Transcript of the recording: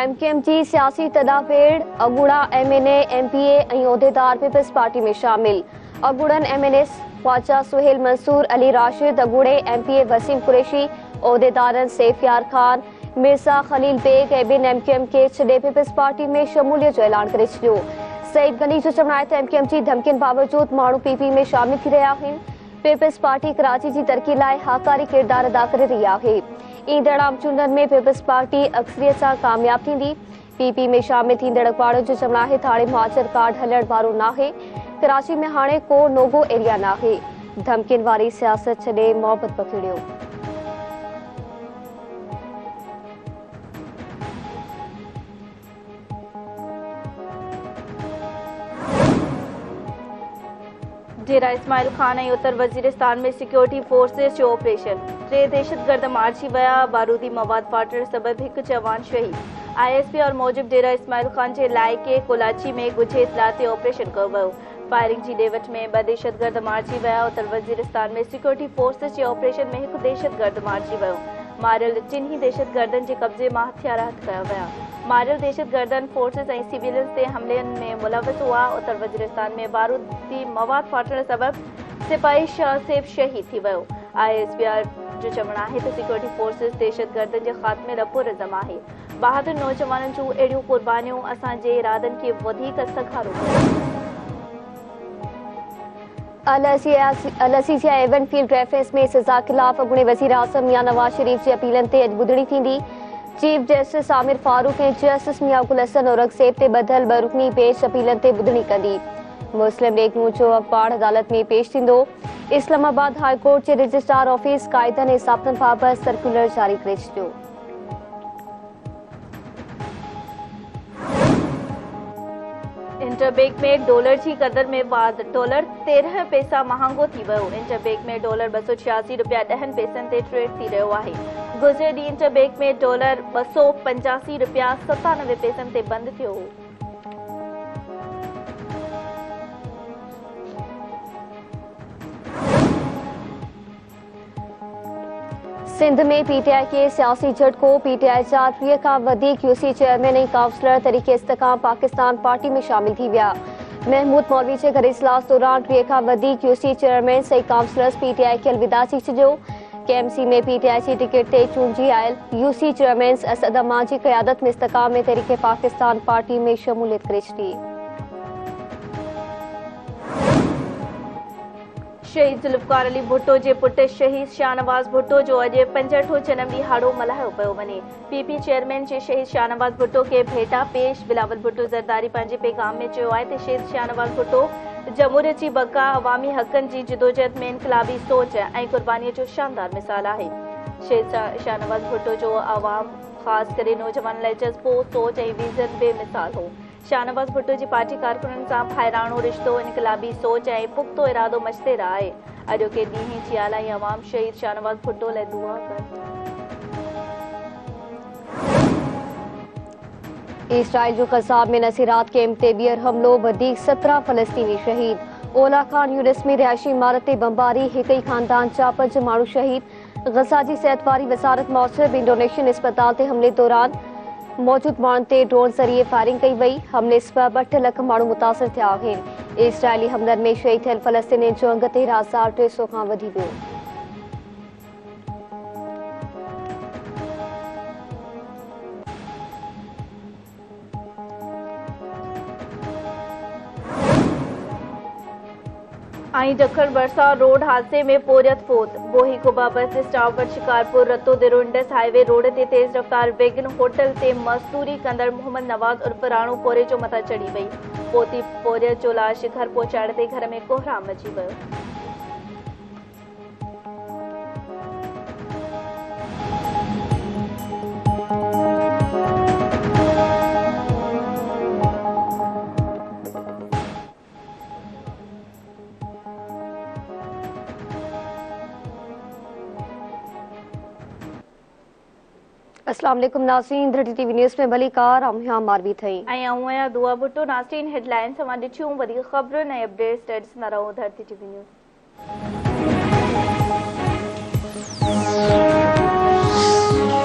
MQM जी सियासी तदाफेड़ Aguada MNA MPA ऐं उहदेदार peoples party में शामिल। अगुड़नि MNA ख्वाजा सुहेल मंसूर अली राशिद, अगुड़े MPA वसीम कुरैशी, उहदेदारनि सैफयार खान, मिर्ज़ा खलील बेग ऐं ॿिनि MQM खे छॾे पीपल्स पार्टी में शमूलियत जो ऐलान करे छॾियो। सईद गनी जो चवणु आहे त MQM जी धमकियुनि बावजूदि माण्हू PP में शामिल थी रहिया आहिनि। पीपल्स पार्टी कराची जी तरक़ी लाइ हाकारी किरदार अदा करे रही आहे। ईंदड़ आम चूंडनि में पीपल्स पार्टी अक्सरियत सां कामयाब थींदी। PP में शामिल थींदड़ अखबार जो चवणु आहे त हाणे मुहाजिर कार्ड हलण वारो नाहे। कराची में हाणे को नोगो एरिया नाहे। धमकियुनि वारी सियासत छॾे मोहबत पखिड़ियो। डेरा इस्माइल खान ऐं उत्तर वज़ीरिस्तान में सिक्योरिटी फोर्सेस जो ऑपरेशन। 3 दहशतगर्द मारिजी विया। बारूदी मवाद फाटण सबबि हिकु जवान शहीद। ISP और मौजिब डेरा इस्माइल खान जे इलाइक़े कोलाची में ॻुझे इतलाह ते ऑपरेशन कयो वियो। फायरिंग जी ॾेवट में 2 दहशतगर्द मारिजी विया। उत्तर वज़ीरिस्तान में सिक्योरिटी फोर्सेस जे ऑपरेशन में हिकु दहशतगर्द मारिजी वियो। मारियल टिन्ही दहशतगर्दनि जे कब्ज़े मां हथियार हथ कया विया। मारियल दहशतगर्दनि फोर्सेस ऐं सिविलियंस ते हमलनि में मुलविस हुआ। उत्तर वज़ीरिस्तान में बारूदी मवाद फाटण सबबि सिपाही शाहसेब शहीद थी वियो। ISPR जो चवणु आहे त सिक्योरिटी फोर्सेस दहशतगर्दनि जे ख़ात्मे लाइ पुरज़म आहे। बहादुर नौजवाननि जूं अहिड़ियूं क़ुर्बानियूं असांजे इरादनि खे वधीक सखारो कयो। अल-असीसिया एवनफील्ड रेफरेंस में सज़ा ख़िलाफ़ अॻूणे वज़ीर आज़म मियां नवाज़ शरीफ़ जी अपीलनि ते अॼु ॿुधणी थींदी। चीफ जस्टिस आमिर फारूक ऐं जस्टिस मियां गुल हसन औरंगज़ेब ते ॿधल 2 रुकनी बेंच अपीलनि ते ॿुधणी कंदी। मुस्लिम लीग नूं जो अख़बार अदालत में पेश थींदो। इस्लामाबाद हाई कोर्ट जे रजिस्ट्रार ऑफिस क़ाइदनि ऐं ज़ाब्तनि बाबति सर्कुलर जारी करे छॾियो। इंटरबैंक में डॉलर जी क़दर में वाध। डॉलर 13 पैसा महांगो थी वियो। इंटरबैंक में डॉलर 286 रुपया 10 पैसनि ते ट्रेड थी रहियो आहे। गुज़िरियल ॾींहुं इंटरबैंक में डॉलर 285 रुपया 97 पैसनि ते बंदि थियो हो। सिंध में PTI खे सियासी झटको। PTI जा 30 खां वधीक UC चेयरमैन ऐं काउंसलर तरीक़े इस्तेकाम पाकिस्तान पार्टी में शामिल थी विया। महमूद मौलवी जे घर इजलास दौरान 30 खां वधीक UC चेयरमैन ऐं काउंसलर्स PTI खे अलविदा चई छॾियो। KMC में PTI जी टिकट ते चूंडिजी आयल UC चेयरमैन असद अमान जी क़यादत में इस्तेकाम में तरीक़े पाकिस्तान पार्टी में शमूलियत करे छॾी। शहीद जुल्फ़कार अली भुट्टो जे पुट शहीद शाहनवाज़ भुट्टो जो अॼु 65 जनम ॾींहुं हाड़ो मल्हायो पियो वञे। PP चेयरमैन जे शहीद शाहनवाज़ भुट्टो खे भेटा पेश। बिलावल भुट्टो ज़रदारी पंहिंजे पैगाम में चयो आहे त शहीद शाहनवाज़ भुट्टो जमहूरियत जी बका, अवामी हक़नि जी जिदोजहद में इनक़लाबी सोच ऐं क़ुर्बानीअ जो शानदार मिसाल आहे। शहीद शाहनवाज़ भुट्टो जो आवाम ख़ासि करे नौजवाननि लाइ जज़्बो, सोच ऐं विज़न बेमिसाल हो। शाहनवाज़ भुट्टो जी पार्टी कारकुननि सां भाइराणो रिश्तो, इनक़लाबी सोच ऐं पुख़्तो इरादो मजते आहे। अॼोके ॾींहुं जी आला अवाम शहीद शाहनवाज़ भुट्टो लाइ दुआ कनि। इसराइल जो ग़ज़ा में नसीरात कैंप ते ॿीहर हमलो। वधीक 17 फ़लस्तीनी शहीद। ओला खान यूनिस में रिहायशी इमारत ते बमबारी। हिक ई ख़ानदान जा 5 माण्हू शहीद। ग़ज़ा जी सिहत वारी वज़ारत मौसूब इंडोनेशियन अस्पताल ते हमले दौरान मौजूद माण्हुनि ते ड्रोन ज़रिए फायरिंग कई वई। हमले सबबि 8 लख माण्हू मुतासिर थिया आहिनि। इसराइली हमलनि में शहीद थियल फ़लस्तीनी जो अंग 13,300 खां वधी वियो। दखण बरसा रोड हादसे में पोरियत फोत। बोही कुबा बस स्टॉप वटि शिकारपुर रतो दिरो इंडस हाईवे रोड ते तेज़ रफ़्तार वेगन होटल ते मज़दूरी कंदड़ मोहम्मद नवाज़ उर्फ राणो कोरे जो मथां चढ़ी वई। पोती पोरियत जो लाश घर पहुचाइण ते घर में कोहराम मची वियो। अस्सलाम वालेकुम नाज़रीन, धरती टीवी न्यूज़ में भली कार आऊं मारवी थई ऐं आऊं आहियां दुआ भुट्टो। नाज़रीन हेडलाइंस तव्हां ॾिठियूं। वधीक ख़बरुनि ऐं अपडेट्स ॾिसंदा रहो धरती टीवी न्यूज़।